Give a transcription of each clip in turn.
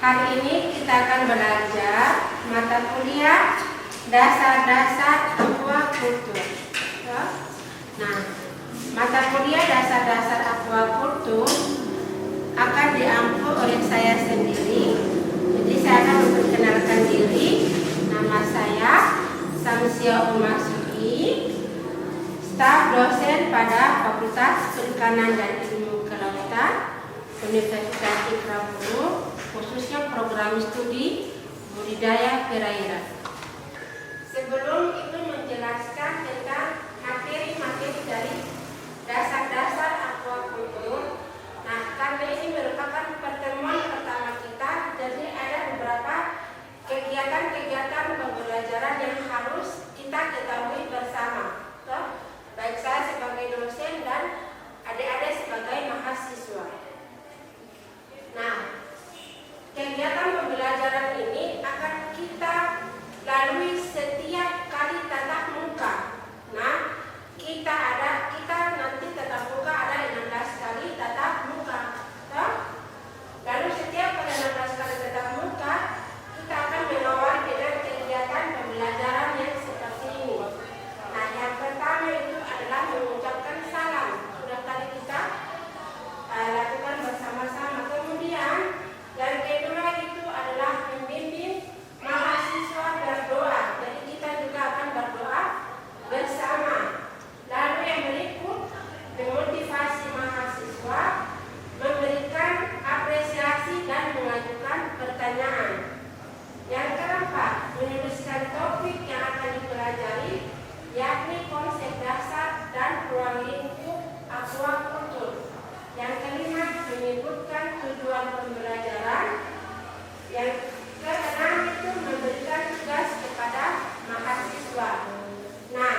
Hari ini kita akan belajar mata kuliah dasar-dasar aquacultur. Nah, mata kuliah dasar-dasar aquacultur akan diampu oleh saya sendiri. Jadi saya akan memperkenalkan diri. Nama saya Samsia Umasuki, staf dosen pada Fakultas Perikanan dan Ilmu Kelautan Universitas Indramayu, khususnya program studi budidaya perairan. Sebelum itu menjelaskan tentang materi-materi dari dasar-dasar aquacultur. Nah, karena ini merupakan pertemuan pertama kita, jadi ada beberapa kegiatan-kegiatan pembelajaran yang harus kita ketahui bersama. Baik saya sebagai dosen dan adik-adik sebagai mahasiswa. Nah, kegiatan pembelajaran ini akan kita lalui setiap kali tatap muka. Nah, kita nanti tatap muka ada 16 kali tatap muka. Lalu setiap kali 16 kali tatap muka, kita akan mengawal dengan kegiatan pembelajaran yang seperti ini. Nah, yang pertama itu adalah mengucapkan salam. Sudah tadi kita lakukan bersama-sama. Kemudian yang kedua itu adalah membimbing mahasiswa berdoa. Jadi kita juga akan berdoa bersama. Lalu yang berikut memotivasi mahasiswa, memberikan apresiasi dan mengajukan pertanyaan. Yang keempat, menuliskan topik yang akan dipelajari, yakni konsep dasar dan ruang lingkup aquacultur. Yang kelima, menyebutkan tujuan pembelajaran. Yang keenam itu memberikan tugas kepada mahasiswa. Nah,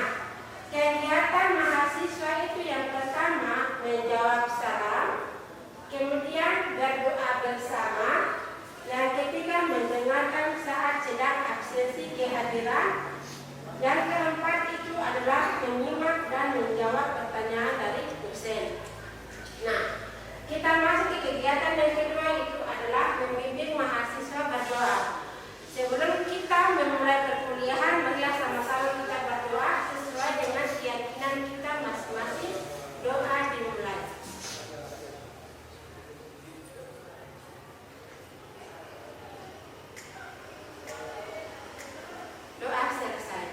kegiatan mahasiswa itu yang pertama menjawab salam, kemudian berdoa bersama, yang ketiga mendengarkan saat sedang absensi kehadiran, yang keempat itu adalah menyimak dan menjawab pertanyaan dari dosen. Nah, kita masuk ke kegiatan yang kedua itu adalah membimbing mahasiswa berdoa. Sebelum kita memulai perkuliahan, marilah sama-sama kita berdoa sesuai dengan keyakinan kita masing-masing. Doa dimulai. Doa selesai.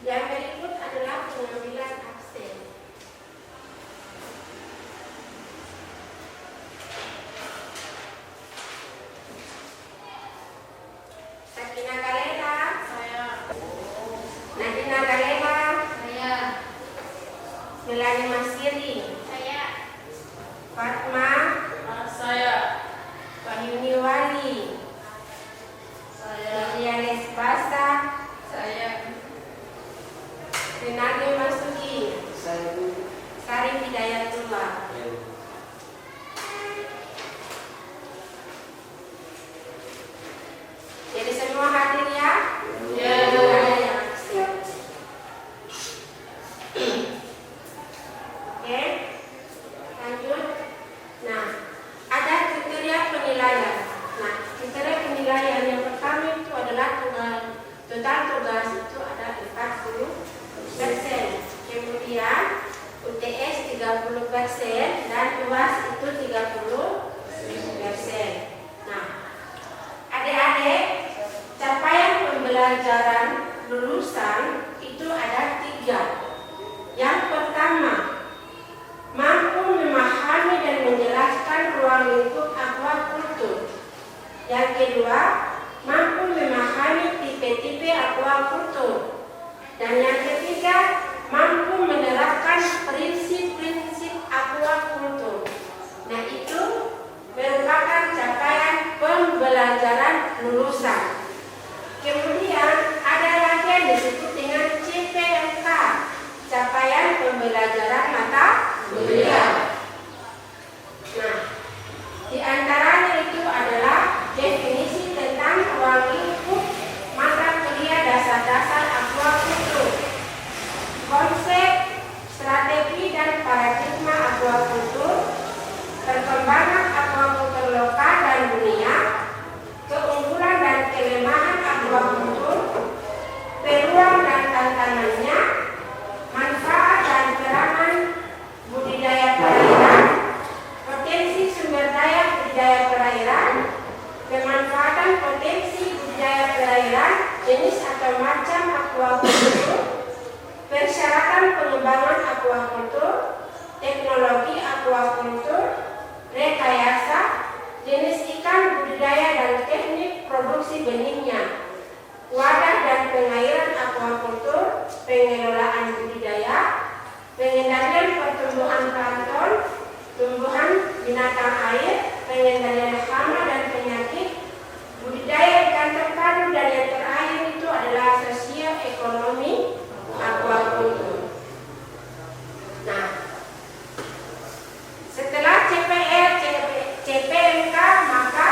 Yang berikut adalah pengambilan absen. Sakina Galena, saya. Nadina Galena, saya. Melani Masiri, saya. Fatma, saya. Wahyuni Wali, saya. Lianes Basa, saya. Renaldo Masuki, saya. Sari Hidayatullah. Jadi semua hadir ya? Ya. Oke, lanjut. Nah, ada kriteria penilaian. Nah, kriteria penilaian yang pertama itu adalah total tugas itu ada 40%. Kemudian UTS 30% dan UAS itu 30%. Nah, adik-adik, capaian pembelajaran lulusan itu ada 3. Yang pertama, mampu memahami dan menjelaskan ruang lingkup aquacultur. Yang kedua, mampu memahami tipe-tipe aquacultur. Dan yang ketiga, mampu menerapkan prinsip-prinsip aquacultur. Nah, itu merupakan capaian pembelajaran lulusan. Kemudian ada lagi yang disebut dengan CPMK, capaian pembelajaran mata kuliah. Nah, di antaranya itu adalah definisi tentang ruang lingkup mata kuliah dasar-dasar aquacultur, konsep, strategi dan paradigma aquacultur, perkembangan jenis atau macam aquacultur, persyaratan pengembangan aquacultur, teknologi aquacultur, rekayasa, jenis ikan budidaya dan teknik produksi benihnya, wadah dan pengairan aquacultur, pengelolaan budidaya, pengendalian pertumbuhan plankton, tumbuhan binatang air, pengendalian hama dan penyakit, budidaya ikan terpadu, dan yang terakhir itu adalah sosioekonomi aquacultur. Nah, setelah CPMK maka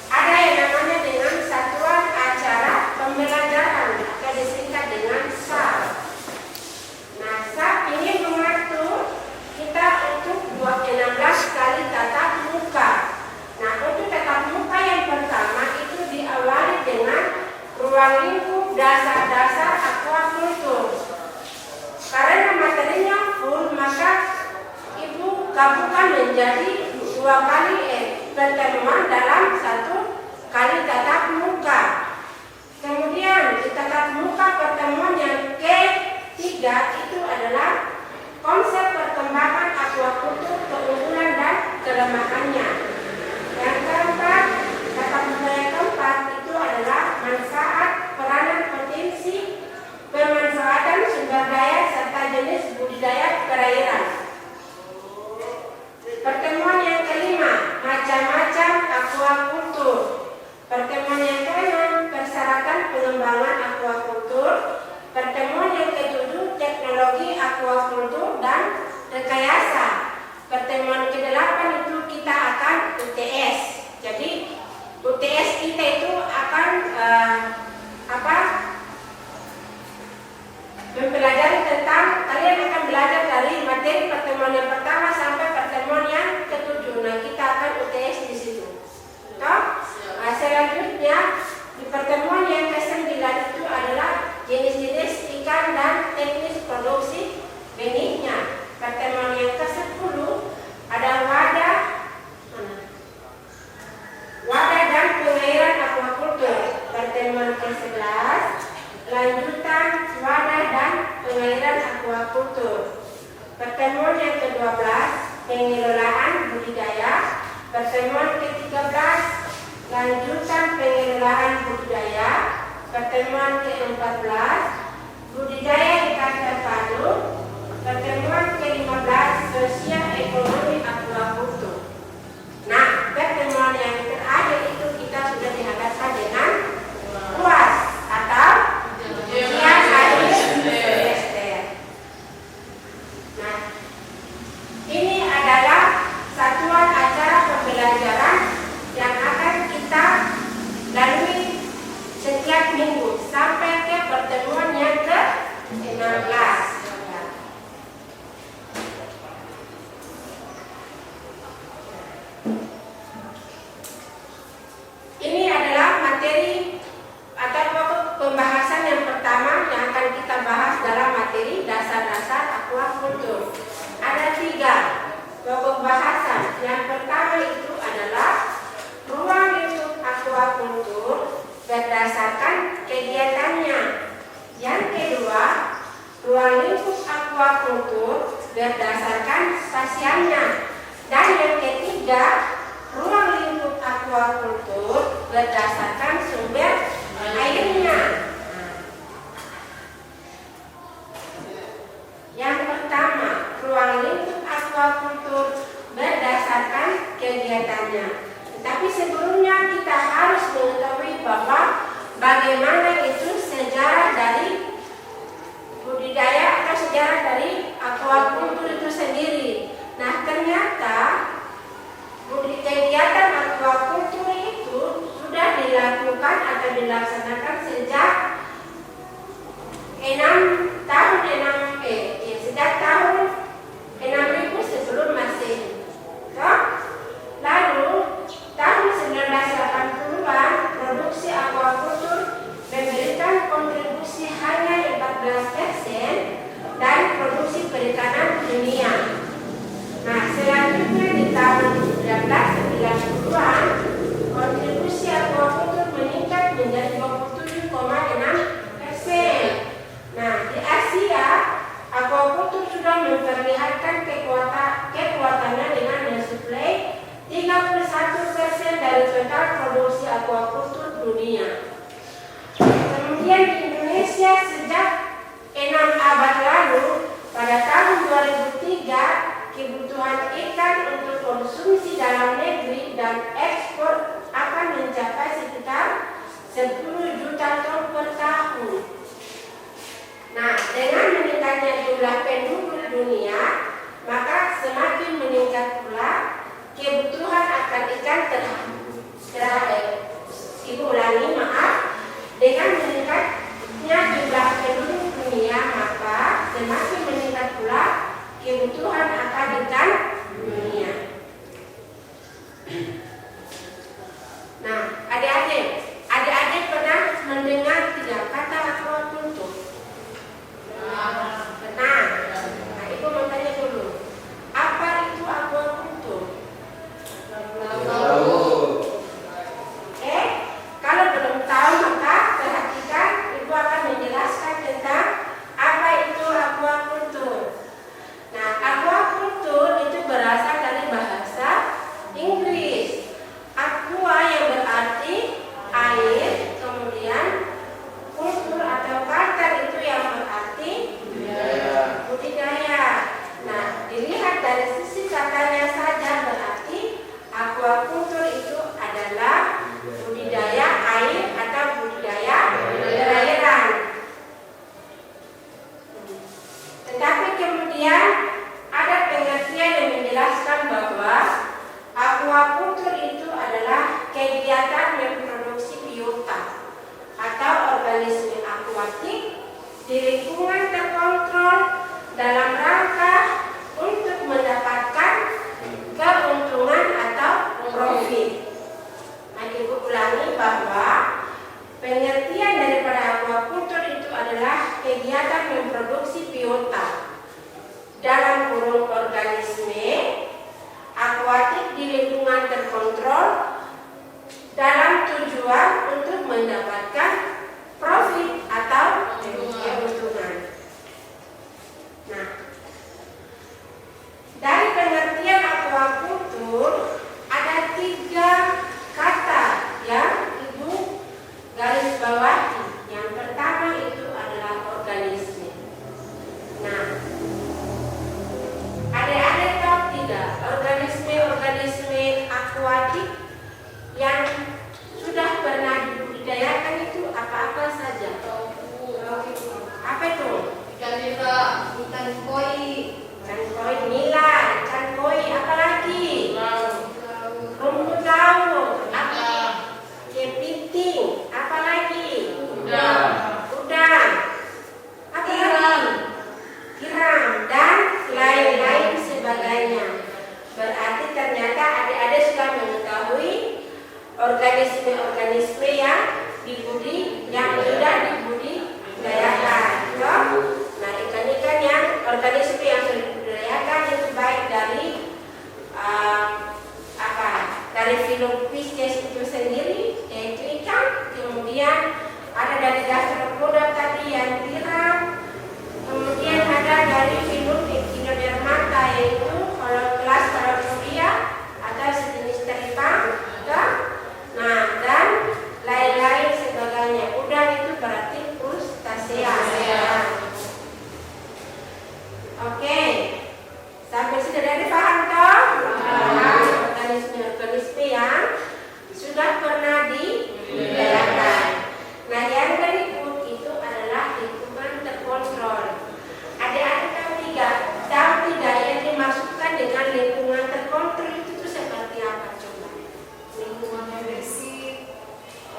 ada yang namanya dengan satuan acara pembelajaran atau disingkat dengan SAP. Nah, SAP ini mengatur kita untuk buat 16 kali tatap muka. Nah, untuk tatap muka yang pertama itu diawali dengan ruang lingkup dasar-dasar aquacultur. Karena materinya full, maka Ibu gabungkan menjadi 2 kali pertemuan dalam 1 kali tatap muka. Kemudian di tatap muka pertemuan yang ketiga itu adalah konsep perkembangan aquacultur, keunggulan dan kelemahannya. Yang keempat, tatap muka yang keempat itu adalah manfaat, peranan, potensi, pemanfaatan sumber daya serta jenis budidaya perairan. Pertemuan yang kelima, macam-macam aquacultur. Pertemuan yang keenam, persyaratan pengembangan aquacultur. Pertemuan yang ketujuh, teknologi aquacultur dan rekayasa. Pertemuan ke-8 itu kita akan UTS. Jadi UTS kita itu akan mempelajari tentang, kalian akan belajar dari materi pertemuan yang pertama sampai pertemuan yang ke-7. Nah, kita akan UTS di situ. Toh? Nah, selanjutnya di pertemuan yang ke-9 itu adalah jenis-jenis ikan dan teknis produksi benihnya. Pertemuan yang ke-10 ada wadah dan pengairan aquacultur. Pertemuan ke-11 lanjutan wadah dan pengairan aquacultur. Pertemuan yang ke-12 pengelolaan budidaya. Pertemuan ke-13 lanjutan pengelolaan budidaya. Pertemuan ke-14 budidaya ikan terpadu. Pertemuan ke-15 sosial ekonomi aquacultur. Nah, pertemuan yang terakhir itu kita sudah dihadapkan dengan UAS atau ujian akhir semester. Nah, ini adalah satuan acara pembelajaran yang akan kita lalui setiap minggu sampai ke pertemuan yang ke-16. Ini adalah materi atau pokok pembahasan yang pertama yang akan kita bahas dalam materi dasar-dasar aquacultur. Ada 3 pokok bahasan. Yang pertama itu adalah ruang lingkup aquacultur berdasarkan kegiatannya. Yang kedua, ruang lingkup aquacultur berdasarkan spasialnya. Dan yang ketiga, ruang lingkup aquacultur berdasarkan sumber airnya. Yang pertama, ruang lingkup aquacultur berdasarkan kegiatannya. Tapi sebelumnya kita harus mengetahui bahwa bagaimana itu sejarah dari budidaya atau sejarah dari aquacultur itu sendiri. Nah, ternyata kegiatan aquacultur itu sudah dilakukan atau dilaksanakan sejak sejak tahun 6000 sebelum Masehi. Lalu tahun 1980-an produksi aquacultur memberikan kontribusi hanya 14% dari produksi perikanan dunia. Nah, selanjutnya di tahun 1990-an kontribusi aquacultur meningkat menjadi 27% di lingkungan terkontrol dalam rangka untuk mendapatkan keuntungan atau profit. Nah, Ibu ulangi bahwa pengertian daripada aquaculture itu adalah kegiatan memproduksi biota dalam kurung organisme akuatik di lingkungan terkontrol dalam tujuan untuk mendapatkan profit atau keuntungan. Nah, dari pengertian aquaculture ada 3 kata yang Ibu garis bawahi. Yang pertama itu adalah organisme. Nah, adik-adik tahu tidak organisme akuatik yang sudah pernah dibudidayakan itu apa-apa saja? Apa itu? Ikan nila, ikan koi, nila, ikan koi, apa lagi? Rumput laut, apa? Kepiting, apa lagi? Udang, apa lagi? Tiram dan lain-lain sebagainya. Berarti ternyata adik-adik sudah mengetahui organisme-organisme yang sudah dibudidayakan. Nah, ikan-ikan yang organisme yang sudah dibudidayakan itu baik dari dari filum Pisces itu sendiri, yaitu ikan, kemudian ada dari gastropoda tadi yang tiram, kemudian ada dari filum Echinodermata yaitu kelas Paraphoria atau sejenis teripang, nah dan lain-lain sebagainya. Udang itu berarti crustacea. Oke, sampai sudah dari paham toh? Organisme yang sudah pernah dibudidayakan. Nah, yang berikut itu adalah lingkungan terkontrol. Adik-adik tahu tidak yang dimaksudkan dengan lingkungan terkontrol itu seperti apa coba? lingkungan yang bersih.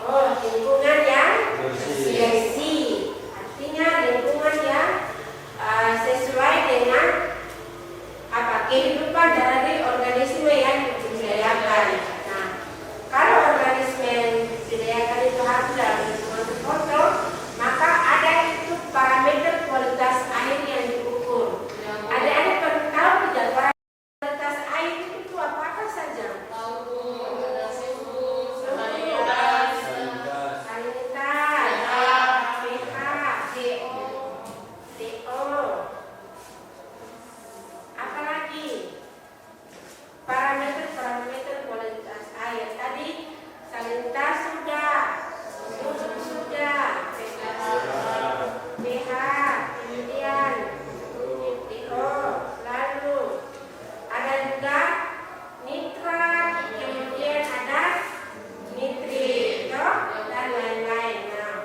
Oh, lingkungan yang bersih. Artinya lingkungan yang sesuai dengan kehidupan dari organisme yang dibudidayakan. Nah, kalau organisme yang dibudidayakan itu harus dalam lingkungan terkontrol, maka ada itu parameter kualitas air yang diukur. Adik-adik perlu tahu tidak parameter kualitas air itu apa saja? Parameter kualitas air tadi salinitas sudah, suhu sudah, pH, kemudian DO, lalu ada juga nitrat, kemudian ada nitrit, dan lain-lain. Nah,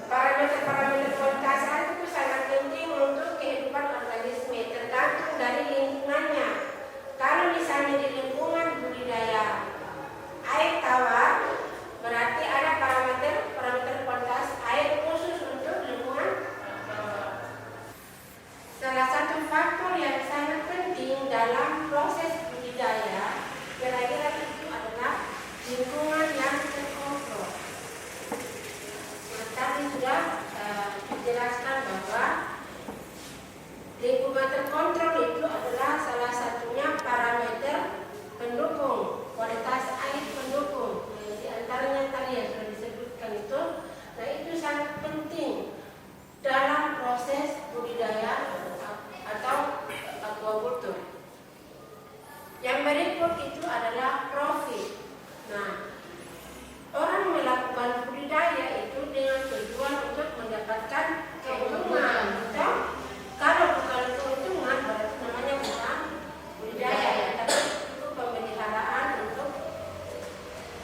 parameter kualitas air itu sangat penting untuk kehidupan organisme, tergantung dari lingkungannya. Kalau misalnya di lingkungan budidaya air tawar, berarti ada parameter kualitas air khusus untuk lingkungan. Salah satu faktor yang sangat penting dalam proses budidaya kira-kira itu adalah lingkungan yang terkontrol. Nah, tadi sudah dijelaskan bahwa lingkungan terkontrol itu adalah salah satunya parameter pendukung, kualitas air pendukung. Di antaranya tadi yang sudah disebutkan itu, nah itu sangat penting dalam proses budidaya atau aquaculture. Yang berikut itu adalah profit. Nah, orang melakukan budidaya itu dengan tujuan untuk mendapatkan keuntungan. Kalau bukan keuntungan berarti namanya bukan budidaya ya, tapi itu pemeliharaan untuk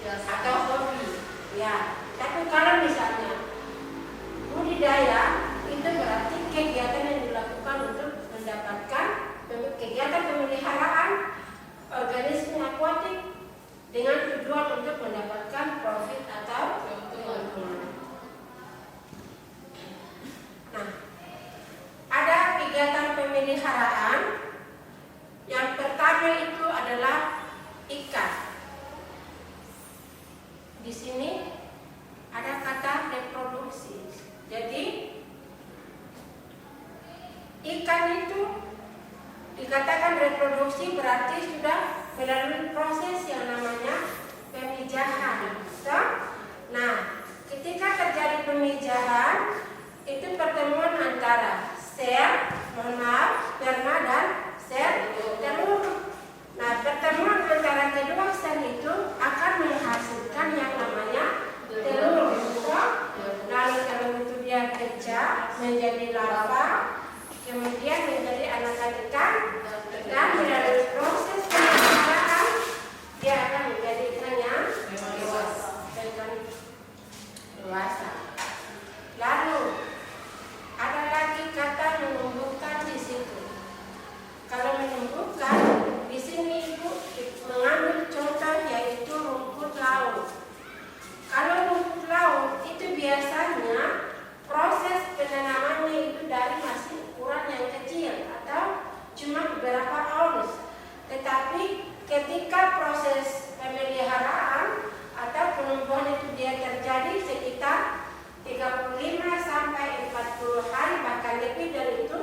atau hobi ya. Tapi kalau misalnya budidaya itu berarti kegiatan yang dilakukan untuk mendapatkan kegiatan pemeliharaan organisme akuatik dengan tujuan untuk mendapatkan profit atau keuntungan. Dikatakan reproduksi berarti sudah melalui proses yang namanya pemijahan. So, nah, ketika terjadi pemijahan, itu pertemuan antara sel, sperma dan sel telur. Nah, pertemuan antara kedua sel itu akan menghasilkan yang namanya telur. So, lalu telur itu dia pecah menjadi larva, kemudian menjadi anakan ikan, dan melalui proses pemeliharaan dia akan menjadi ikan yang dewasa. Lalu ada lagi kata menumbuhkan di situ. Kalau menumbuhkan di sini ibu mengambil contoh yaitu rumput laut. Kalau rumput laut itu biasanya proses penanamannya itu dari masih ukuran yang kecil atau cuma beberapa ons. Tetapi ketika proses pemeliharaan atau penumbuhan itu dia terjadi sekitar 35 sampai 40 hari bahkan lebih dari itu,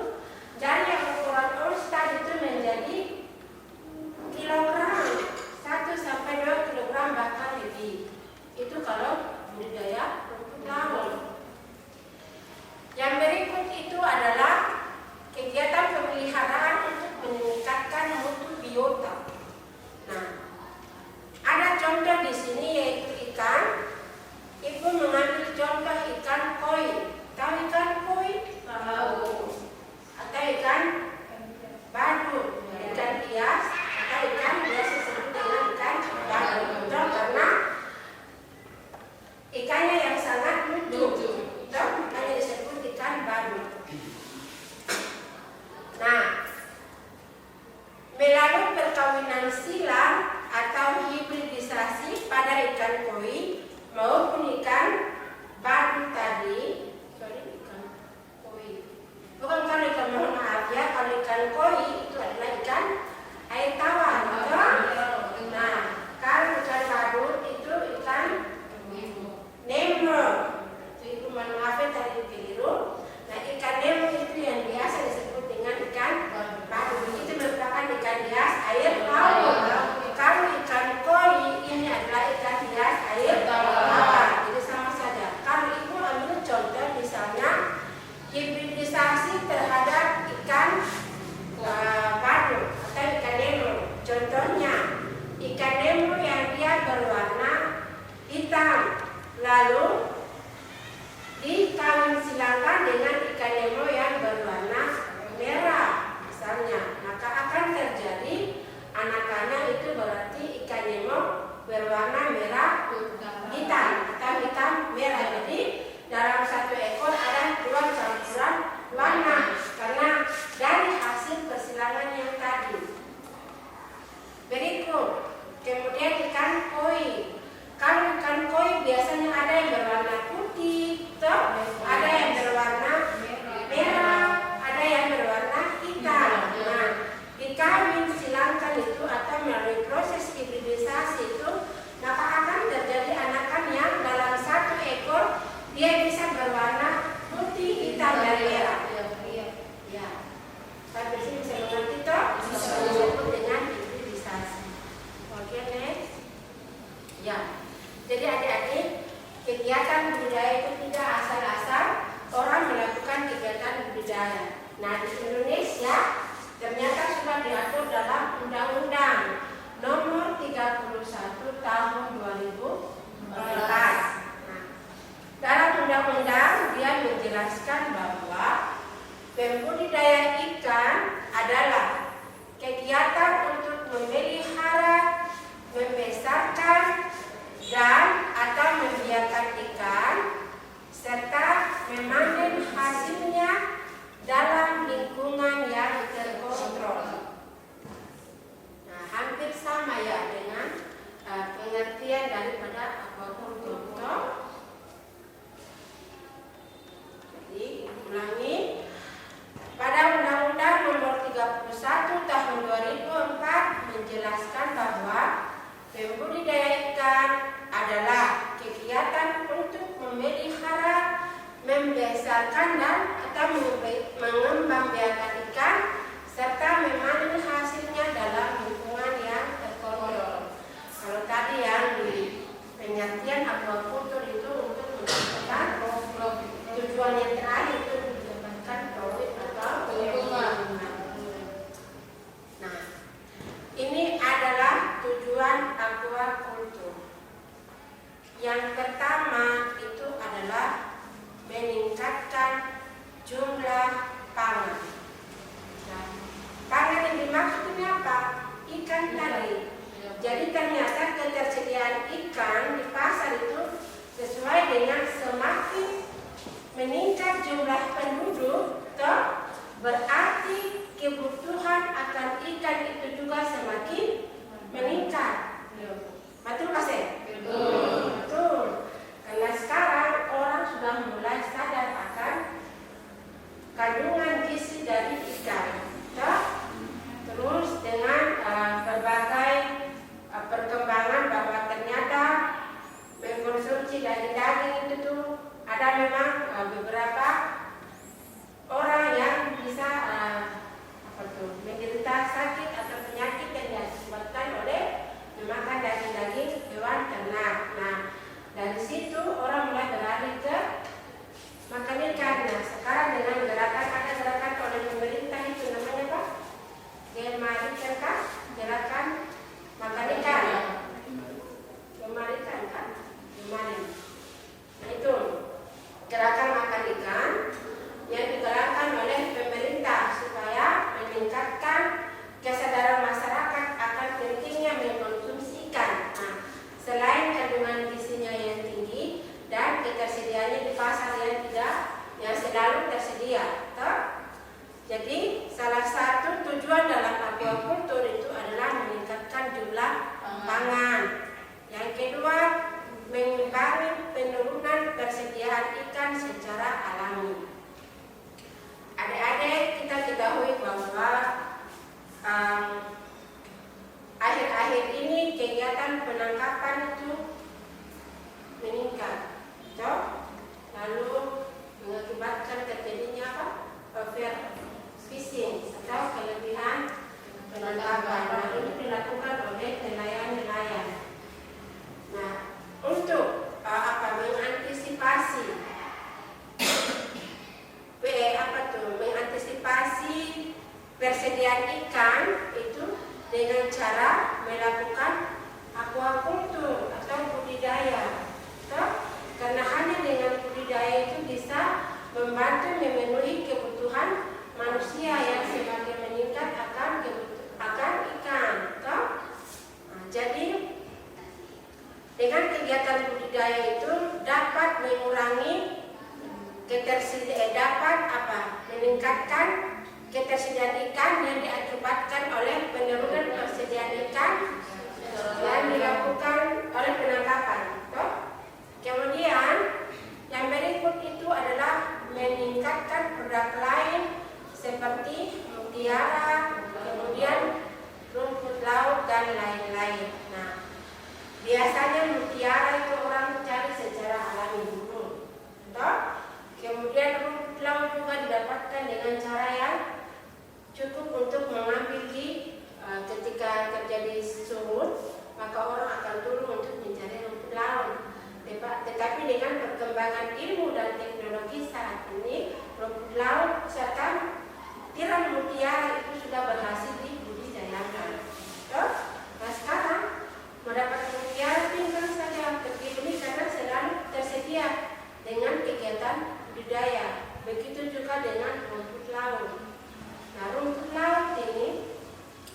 dan yang ukuran ons tadi itu menjadi kilogram 1 sampai 2 kilogram bahkan lebih. Itu kalau budidaya rumput laut. Yang berikut itu adalah kegiatan pemeliharaan untuk meningkatkan mutu biota. Nah, ada contoh di sini yaitu ikan. Ibu mengambil contoh ikan koi. Tahu ikan koi? Tahu. Atau ikan badut, ikan hias, atau ikan biasa disebut dengan ikan badut. Karena ikannya yang sangat lucu. Makanya disebut ikan badut. Nah, melalui perkawinan silang atau hibridisasi pada ikan koi maupun ikan badut tadi, ikan koi. Bukan kalau ikan, mohon maaf ya, kalau ikan koi itu adalah ikan air tawar. Nah, kalau ikan badut itu ikan Nemo. Itu ibu mohon maaf ya tadi keliru. Nah, ikan Nemo itu yang biasa disebut dengan ikan badut. Itu merupakan ikan hias air tawar. Kalau ikan koi ini adalah ikan hias air tawar. Jadi sama saja. Kalau ibu ambil contoh misalnya hibridisasi terhadap ikan badut atau ikan Nemo. Contohnya ikan Nemo yang dia berwarna hitam, lalu dikawin silakan dengan ikan Nemo yang berwarna merah misalnya, maka akan terjadi anakannya itu berarti ikan Nemo berwarna merah hitam atau hitam merah. Jadi dalam satu ekor ada dua campuran warna karena dari hasil persilangan yang tadi. Berikut kemudian ikan koi. Kalau ikan koi biasanya ada yang berwarna putih, ada yang berwarna merah, ada yang berwarna hitam. Nah, dikawin silangkan itu atau melalui proses hibridisasi itu, maka akan terjadi anakan yang dalam satu ekor dia bisa berwarna putih, hitam, dan merah. Ya, sampai sini bisa mengerti toh? Disebut dengan hibridisasi. Oke, next. Ya. Jadi adik-adik, kegiatan budidaya itu tidak asal-asal orang melakukan kegiatan budidaya. Nah, di Indonesia ternyata sudah diatur dalam Undang-Undang Nomor 31 Tahun 2014. Nah, dalam undang-undang dia menjelaskan bahwa pembudidaya ikan adalah kegiatan untuk memelihara, membesarkan, dan atau membiarkan ikan serta memanen hasilnya dalam lingkungan yang terkontrol. Nah, hampir sama ya dengan pengertian daripada aquaculture. Jadi, ulangi. Pada Undang-Undang Nomor 31 Tahun 2004 menjelaskan bahwa pembudidaya ikan adalah kegiatan untuk memelihara, membesarkan dan atau mengembangbiakan ikan serta memanen buah kultur itu untuk mendapatkan tujuan yang terakhir itu mendapatkan profit atau keuntungan. Nah, ini adalah tujuan aquaculture. Yang pertama itu adalah meningkatkan jumlah pangan. Nah, pangan yang dimaksud ini apa? Ikan tadi. Jadi ternyata ketersediaan ikan di pasar itu sesuai dengan semakin meningkat jumlah penduduk, toh berarti kebutuhan akan ikan itu juga semakin meningkat. Betul Pak Seh? Betul. Karena sekarang orang sudah mulai sadar akan kandungan gizi dari ikan. Toh? Terus dengan berbagai perkembangan bahwa ternyata mengkonsumsi daging-daging itu tuh ada memang beberapa orang yang bisa menderita sakit atau penyakit yang diakibatkan oleh memakan daging-daging hewan ternak. Nah, dari situ orang mulai beralih ke makan ikan. Nah, sekarang dengan ada gerakan oleh pemerintah itu namanya apa? Gerakan makan ikan. Gemarikan kan? Gemari. Nah, itu gerakan makan ikan yang digerakkan oleh pemerintah supaya meningkatkan kesadaran masyarakat akan pentingnya mengkonsumsi ikan. Nah, selain kandungan gizinya yang tinggi dan ketersediaannya di pasar yang selalu tersedia. Toh? Jadi salah satu tujuan dalam aquaculture itu adalah meningkatkan jumlah pangan. Yang kedua, mengimbangi penurunan persediaan ikan secara alami. Adik-adik, kita ketahui bahwa akhir-akhir ini kegiatan penangkapan itu meningkat. Lalu mengakibatkan terjadinya apa? Overfishing atau kelebihan penangkapan. Nah, ini dilakukan oleh nelayan-nelayan. Nah, untuk mengantisipasi persediaan ikan itu dengan cara melakukan aquaculture atau budidaya. Karena hanya dengan budidaya itu bisa membantu memenuhi kebutuhan manusia yang semakin meningkat akan ikan. Nah, jadi dengan kegiatan budidaya itu dapat mengurangi meningkatkan ketersediaan ikan yang diakibatkan oleh penurunan persediaan ikan yang dilakukan oleh penangkapan. Kemudian yang berikut itu adalah meningkatkan produk lain seperti mutiara, kemudian rumput laut dan lain-lain. Nah, biasanya mutiara itu orang cari secara alami dulu. Kemudian rumput laut juga didapatkan dengan cara yang cukup untuk mengambil ketika terjadi surut, maka orang akan turun untuk mencari rumput laut. Tetapi dengan perkembangan ilmu dan teknologi saat ini, rumput laut serta tiram mutiara itu sudah berhasil dibudidayakan. Nah, sekarang mendapat mutiara tinggal saja ini karena selalu tersedia dengan kegiatan budidaya. Begitu juga dengan rumput laut. Nah, rumput laut ini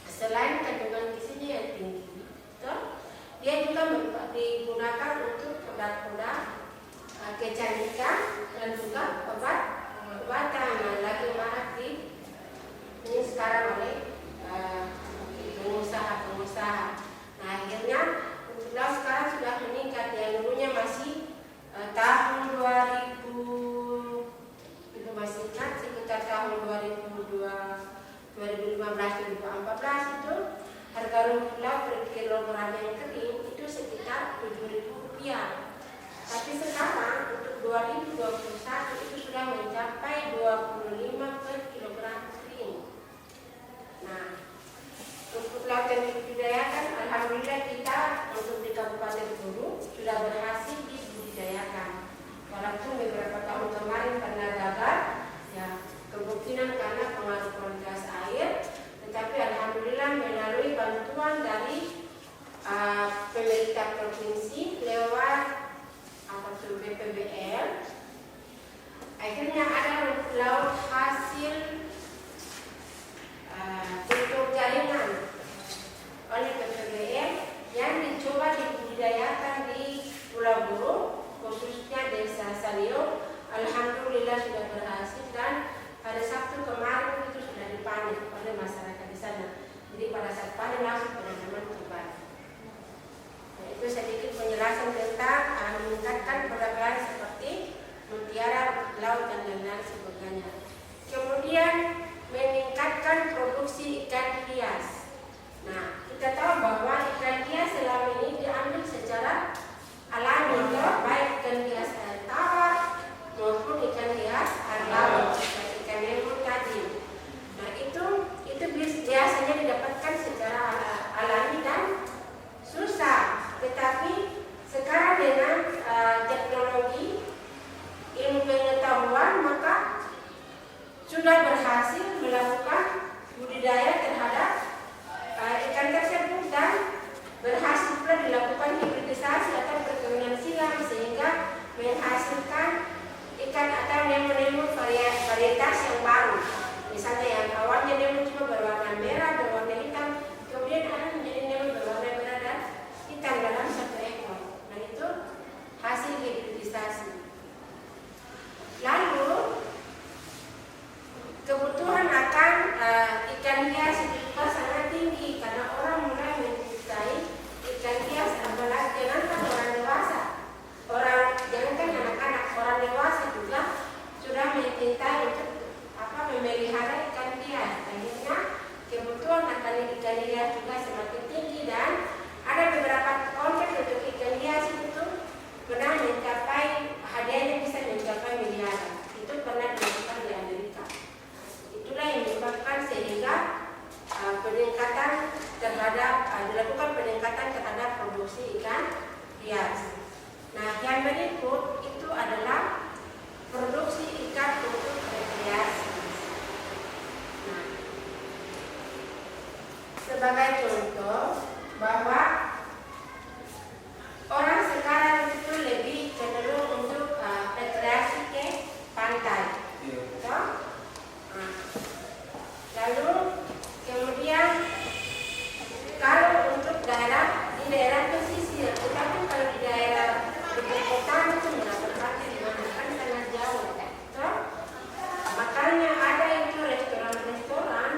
selain kandungan gizinya yang tinggi, dia juga digunakan untuk produk-produk kecantikan dan juga obat-obatan. Nah, lagi marak ini sekarang oleh pengusaha-pengusaha. Nah, akhirnya rumput laut sekarang sudah meningkat. Yang dulunya masih tahun 2000 itu masih ingat sekitar tahun 2015-2014 itu harga rumput laut per kilogram yang kering itu sekitar Rp7.000. Tapi sekarang untuk 2021 itu sudah mencapai 25 per kilogram kering. Nah, rumput laut yang dibudidayakan, alhamdulillah kita untuk di Kabupaten Bulu sudah berhasil karena gagal, ya kemungkinan karena pengaruh kualitas air. Tetapi alhamdulillah melalui bantuan dari pemerintah provinsi lewat BPBL, akhirnya ada laut hasil bentuk jaringan oleh BPBL yang dicoba dibudidayakan di Pulau Buru, khususnya Desa Salio. Alhamdulillah sudah berhasil dan pada Sabtu kemarin itu sudah dipanen oleh masyarakat di sana. Jadi pada saat panen langsung penanaman kembali. Nah, itu sedikit penjelasan tentang meningkatkan perdagangan seperti mutiara laut dan lain-lain sebagainya. Kemudian meningkatkan produksi ikan hias. Nah, kita tahu bahwa ikan hias selama ini diambil secara alami, baik ikan hias air tawar maupun ikan hias air laut, ikan nemo tadi. Nah, itu biasanya didapatkan secara alami dan susah. Tetapi sekarang dengan teknologi ilmu pengetahuan, maka sudah berhasil melakukan budidaya terhadap ikan tersebut dan berhasil pula dilakukan hibridisasi atau perkawinan silang sehingga menghasilkan ikan atau nemo-nemo varietas yang baru. Misalnya yang awalnya nemo cuma berwarna merah, berwarna hitam, kemudian ada menjadi nemo berwarna merah dan hitam dalam satu ekor. Nah, itu hasil hibridisasi. Lalu kebutuhan akan ikan hias itu juga sangat tinggi karena orang mulai mencintai ikan hias, apalagi jangankan orang dewasa, jangankan anak-anak, orang dewasa juga sudah mencintai untuk memelihara ikan hias. Akhirnya kebutuhan akan ikan hias juga semakin tinggi dan ada beberapa konten untuk ikan hias itu pernah mencapai hadiahnya bisa mencapai miliaran. Itu pernah dilakukan di Amerika. Itulah yang menyebabkan sehingga dilakukan peningkatan terhadap produksi ikan hias. Nah, yang berikut itu adalah produksi ikan untuk rekreasi. Nah, sebagai contoh bahwa orang sekarang itu lebih cenderung untuk rekreasi ke pantai. Lalu kemudian kalau untuk di daerah pesisir, tetapi kalau di daerah perkotaan itu mendapatkan di mana kan sangat jauh. Makanya ada itu restoran-restoran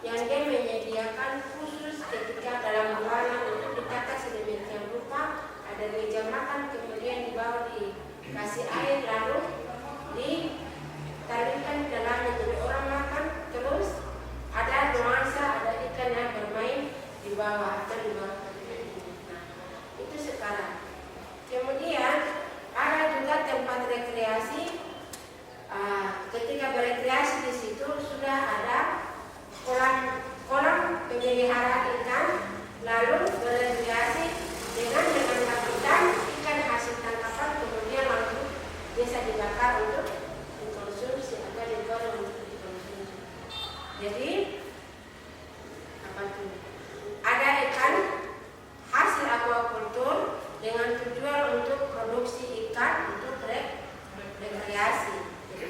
yang dia menyediakan khusus ketika dalam ruangan untuk ditata sedemikian rupa, ada meja makan, kemudian dibawa dikasih air lalu ditaruhkan di dalamnya, jadi orang makan terus ada nuansa, ada ikan yang bermain di bawah atau di bawah. Nah, itu sekarang. Kemudian ada juga tempat rekreasi. Ketika berekreasi di situ sudah ada kolam pemeliharaan ikan, lalu berekreasi dengan tangkapan ikan hasil tangkapan, kemudian langsung bisa dibakar untuk dikonsumsi atau digoreng untuk dikonsumsi. Jadi ada ikan hasil aquacultur dengan tujuan untuk produksi ikan untuk rekreasi. Jadi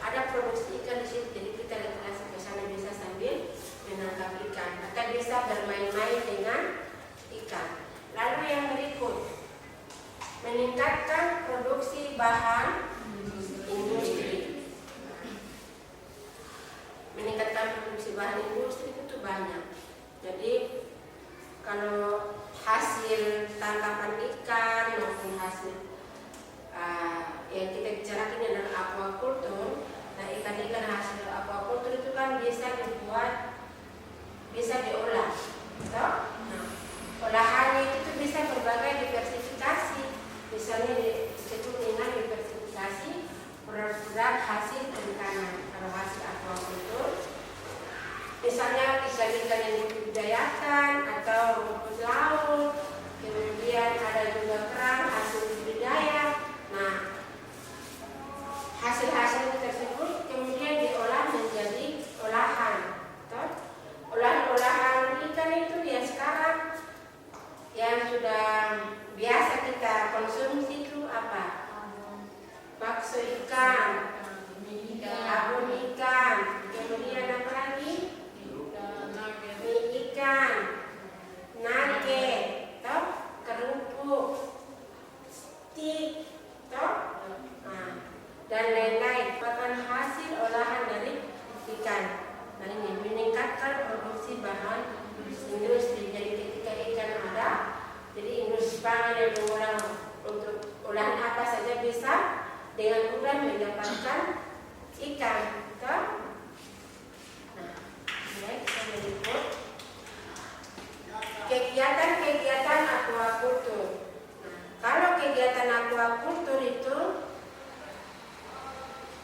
ada produksi ikan di sini, jadi kita rekreasi ke sana bisa sambil menangkap ikan atau bisa bermain-main dengan ikan. Lalu yang berikut, meningkatkan produksi bahan industri. Meningkatkan produksi bahan industri itu banyak. Jadi kalau hasil tangkapan ikan maupun hasil yang kita bicarakan adalah aquacultur. Nah, ikan-ikan hasil aquacultur itu kan bisa dibuat, bisa diolah. Nah, olahannya itu bisa berbagai diversifikasi. Misalnya disebut dengan diversifikasi produk hasil perikanan. Kalau hasil aquacultur, misalnya ikan-ikan yang dibudidayakan atau rumput laut, kemudian ada juga kerang hasil budidaya. Nah, hasil-hasil ikan, abon ikan, kemudian apa lagi? Mie ikan, nugget, toh, kerupuk, stik, toh, nah, dan lain-lain. Merupakan hasil olahan dari ikan. Nah ini meningkatkan produksi bahan industri. Jadi ketika ikan ada, jadi industri pangan yang mengolah untuk olahan apa saja bisa dengan mudah mendapatkan ikan. Toh? Nah, baik, kita berikut kegiatan aquacultur. Nah, kalau kegiatan aquacultur itu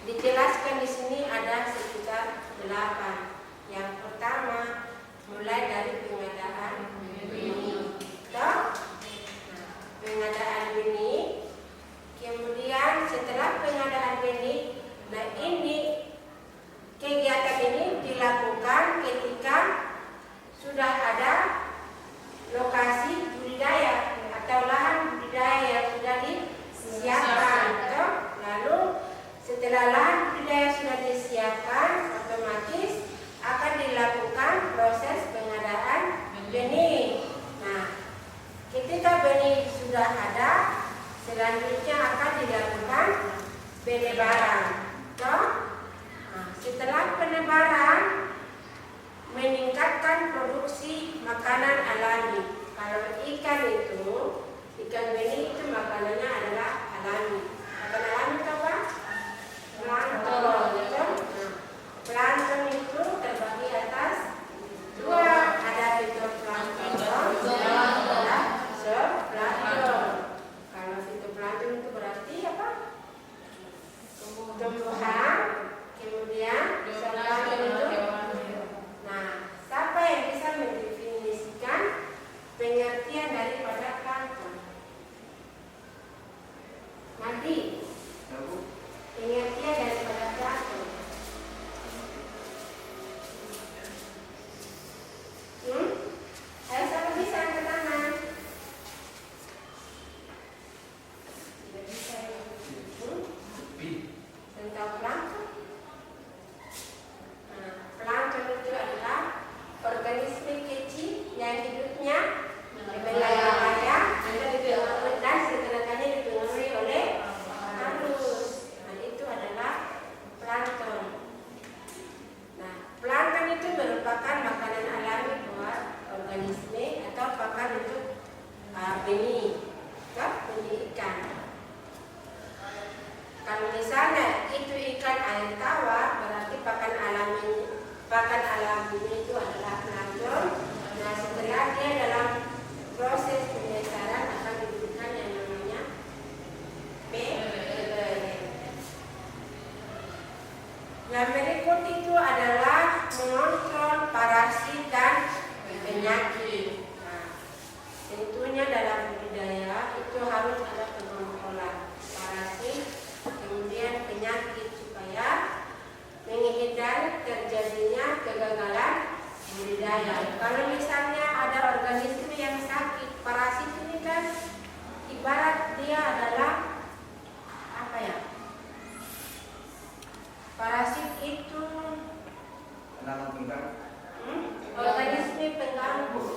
dijelaskan di sini ada sekitar 8. Yang pertama, mulai dari pengadaan benih. Toh? Nah, pengadaan benih. Kemudian setelah pengadaan benih, nah ini kegiatan ini dilakukan ketika sudah ada lokasi budidaya atau lahan budidaya yang sudah disiapkan. Toh? Lalu setelah lahan budidaya sudah disiapkan, otomatis akan dilakukan proses pengadaan benih. Nah, ketika benih sudah ada, selanjutnya akan dilakukan penebaran. Toh? Nah, setelah penebaran, meningkatkan produksi makanan alami. Kalau ikan itu, ikan benih itu makanannya adalah alami. Makanan alami itu apa? Plankton. Nah, plankton itu terbagi atas 2, ada fitoplankton dan ada zooplankton. Kalau fitoplankton itu berarti apa? Tumbuhan. Kemudian zooplankton itu. Nah, siapa yang bisa mendefinisikan pengertian daripada plankton? Nanti pengertian daripada plankton. Ayo siapa bisa angkat tangan? Tidak bisa. Tentang plankton. Nah, plankton itu adalah organisme kecil yang hidupnya di melayang-layang dan setelahnya dipengaruhi oleh arus. Nah, itu adalah plankton. Nah, plankton itu merupakan makanan alami buat organisme atau pakan untuk benih, benih ikan. Kalau misalnya itu ikan air tawar, berarti pakan alaminya itu adalah plankton. Nah, setelah dia dalam proses pembesaran akan diberikan yang namanya Yang berikut itu adalah mengontrol parasit dan penyakit. Nah, tentunya dalam budidaya itu harus ada pengontrolan parasit, kemudian penyakit supaya menghindari terjadinya kegagalan budidaya. Kalau misalnya ada organisme yang sakit, parasit ini kan ibarat dia adalah apa ya? Parasit itu organisme pengganggu.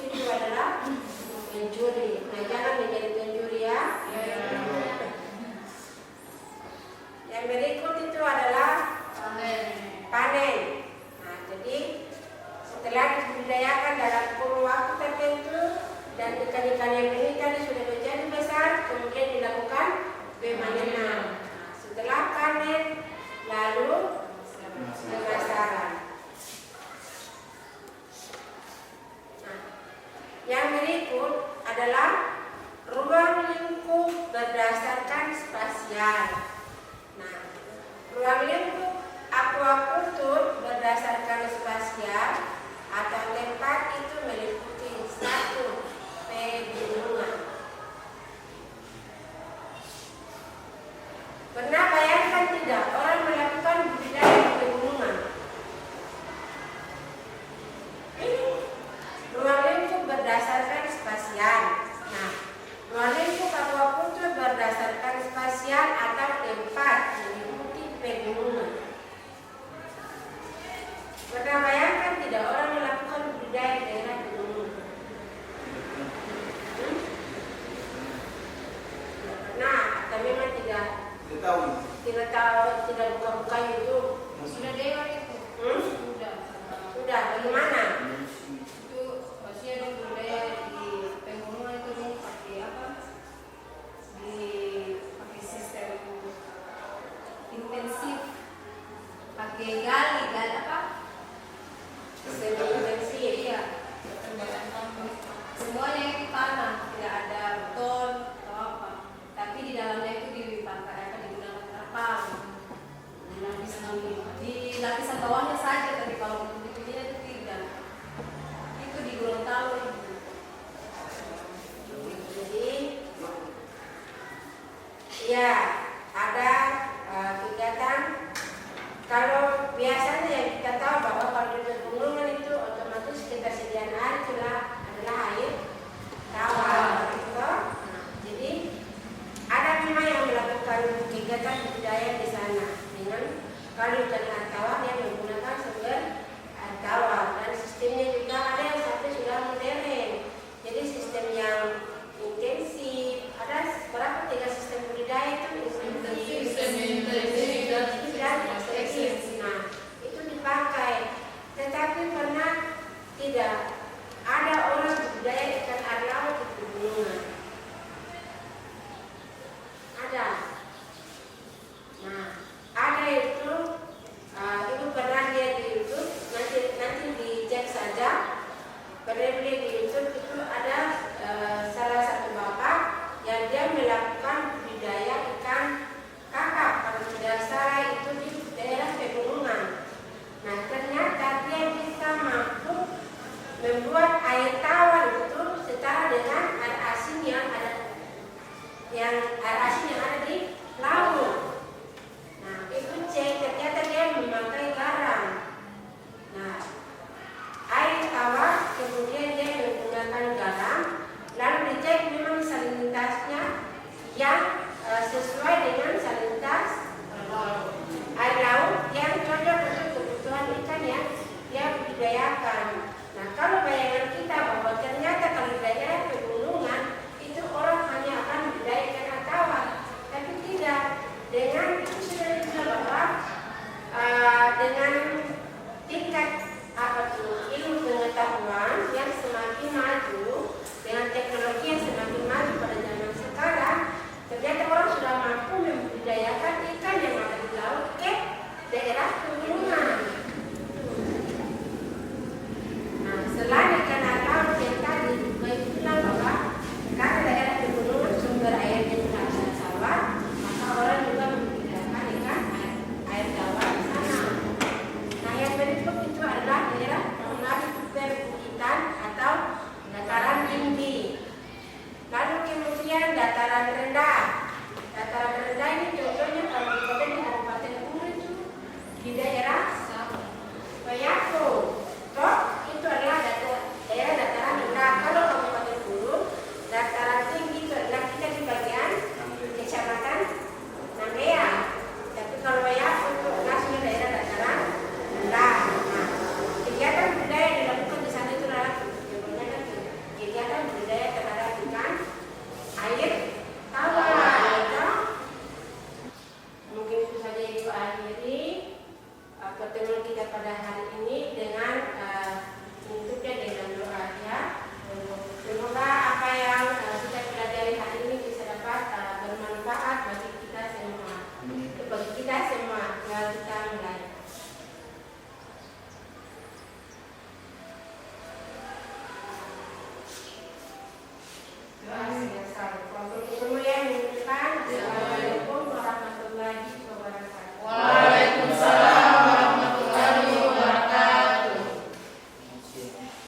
itu adalah mencuri. Nah, jangan menjadi pencuri ya. Yang berikut itu adalah panen. Nah, jadi setelah dibudidayakan dalam kurun waktu tertentu dan ikan-ikan yang ini tadi sudah menjadi besar, kemudian dilakukan pemanenan. Nah, setelah panen, lalu pemasaran. Nah, yang berikut adalah ruang lingkup berdasarkan spasial. Nah, ruang lingkup aquaculture berdasarkan spasial atau tempat itu meliputi 1. Pegunungan. Pernah bayangkan tidak orang melakukan budidaya di pegunungan? Ini ruang lingkup berdasarkan spasial. Nah, ruang lingkup aquaculture berdasarkan spasial atau tempat meliputi pegunungan. Pernah bayangkan tidak orang melakukan budidaya di daerah pegunungan? Nah, atau memang tidak tahu, tidak buka-buka YouTube. Sudah dewa itu. Sudah, bagaimana? Itu pasti ada budaya di pegunungan itu nih pakai apa? Pakai sistem intensif, pakai gali apa? Semi intensif. Iya. Semuanya itu tanah, tidak ada beton atau apa. Tapi di dalamnya itu dipakai digunakan terapang. Di lapisan bawahnya saja, tapi kalau untuk dipilih itu tidak. Itu di Gorontalo. Jadi, ya.